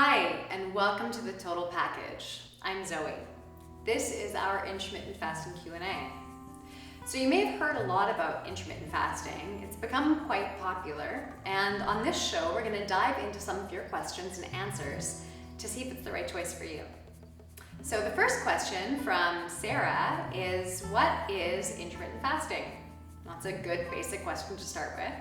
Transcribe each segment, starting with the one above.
Hi, and welcome to the Total Package. I'm Zoe. This is our intermittent fasting Q&A. So you may have heard a lot about intermittent fasting. It's become quite popular, and on this show we're going to dive into some of your questions and answers to see if it's the right choice for you. So the first question from Sarah is, what is intermittent fasting? That's a good basic question to start with.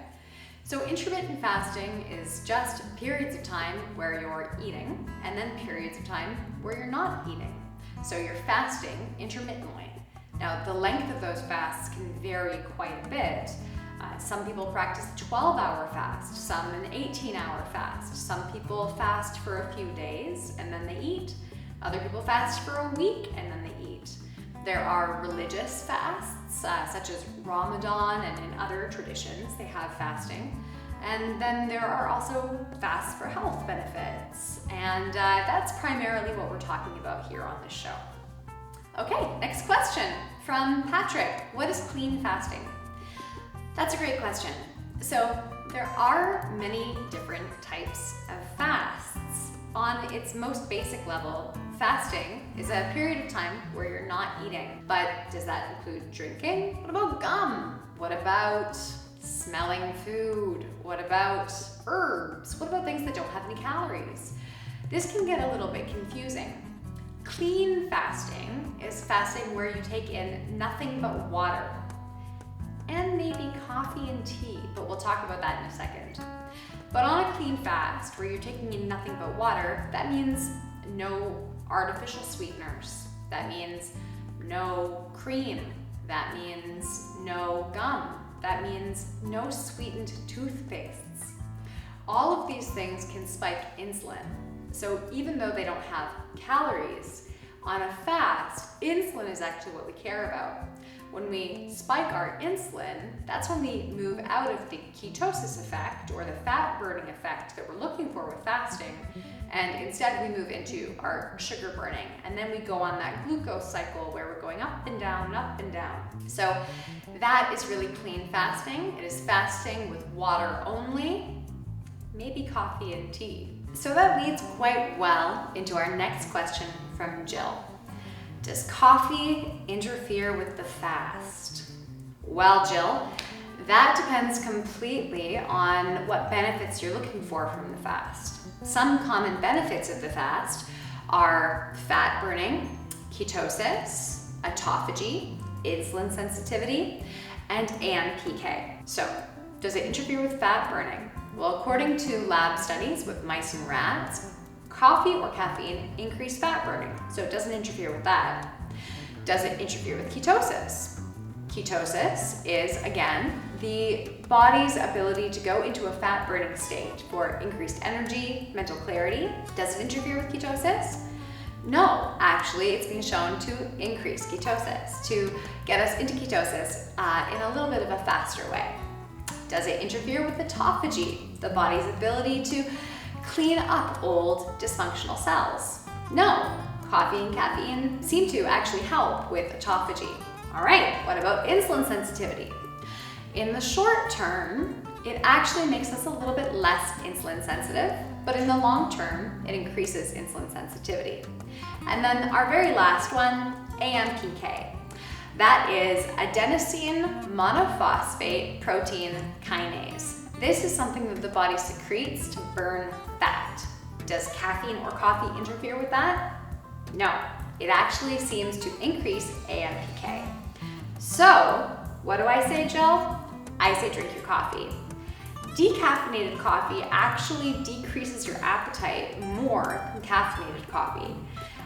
So intermittent fasting is just periods of time where you're eating and then periods of time where you're not eating. So you're fasting intermittently. Now the length of those fasts can vary quite a bit. Some people practice a 12-hour fast, some an 18-hour fast. Some people fast for a few days and then they eat. Other people fast for a week and then they eat. There are religious fasts, such as Ramadan, and in other traditions they have fasting. And then there are also fasts for health benefits. And that's primarily what we're talking about here on this show. Okay, next question from Patrick. What is clean fasting? That's a great question. So there are many different types of fasts. On its most basic level, fasting is a period of time where you're not eating. But does that include drinking? What about gum? What about smelling food? What about herbs? What about things that don't have any calories? This can get a little bit confusing. Clean fasting is fasting where you take in nothing but water and maybe coffee and tea, but we'll talk about that in a second. But on a clean fast where you're taking in nothing but water, that means no artificial sweeteners. That means no cream. That means no gum. That means no sweetened toothpastes. All of these things can spike insulin. So even though they don't have calories, on a fast, insulin is actually what we care about. When we spike our insulin, that's when we move out of the ketosis effect or the fat burning effect that we're looking for with fasting, and instead we move into our sugar burning, and then we go on that glucose cycle where we're going up and down, up and down. So that is really clean fasting. It is fasting with water only, maybe coffee and tea. So that leads quite well into our next question from Jill. Does coffee interfere with the fast? Well, Jill, that depends completely on what benefits you're looking for from the fast. Some common benefits of the fast are fat burning, ketosis, autophagy, insulin sensitivity, and AMPK. So, does it interfere with fat burning? Well, according to lab studies with mice and rats, coffee or caffeine increase fat burning, so it doesn't interfere with that. Does it interfere with ketosis? Ketosis is, again, the body's ability to go into a fat burning state for increased energy, mental clarity. Does it interfere with ketosis? No, actually, it's been shown to increase ketosis, to get us into ketosis in a little bit of a faster way. Does it interfere with autophagy, the body's ability to clean up old dysfunctional cells? No, coffee and caffeine seem to actually help with autophagy. All right, what about insulin sensitivity? In the short term, it actually makes us a little bit less insulin sensitive, but in the long term, it increases insulin sensitivity. And then our very last one, AMPK. That is adenosine monophosphate protein kinase. This is something that the body secretes to burn fat. Does caffeine or coffee interfere with that? No, it actually seems to increase AMPK. So, what do I say, Jill? I say drink your coffee. Decaffeinated coffee actually decreases your appetite more than caffeinated coffee.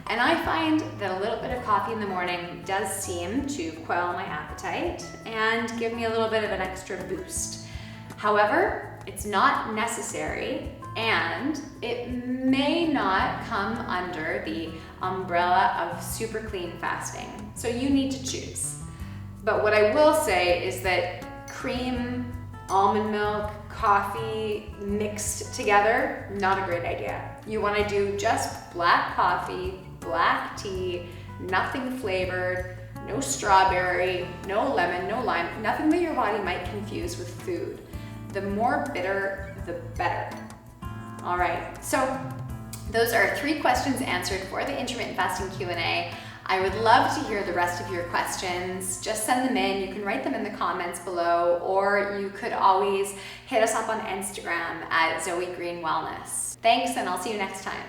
And I find that a little bit of coffee in the morning does seem to quell my appetite and give me a little bit of an extra boost. However, it's not necessary, and it may not come under the umbrella of super clean fasting. So you need to choose. But what I will say is that cream, almond milk, coffee mixed together, not a great idea. You want to do just black coffee, black tea, nothing flavored, no strawberry, no lemon, no lime, nothing that your body might confuse with food. The more bitter, the better. All right, so Those are 3 questions answered for the intermittent fasting Q&A. I would love to hear the rest of your questions. Just send them in. You can write them in the comments below, or you could always hit us up on Instagram at Zoe Green Wellness. Thanks, and I'll see you next time.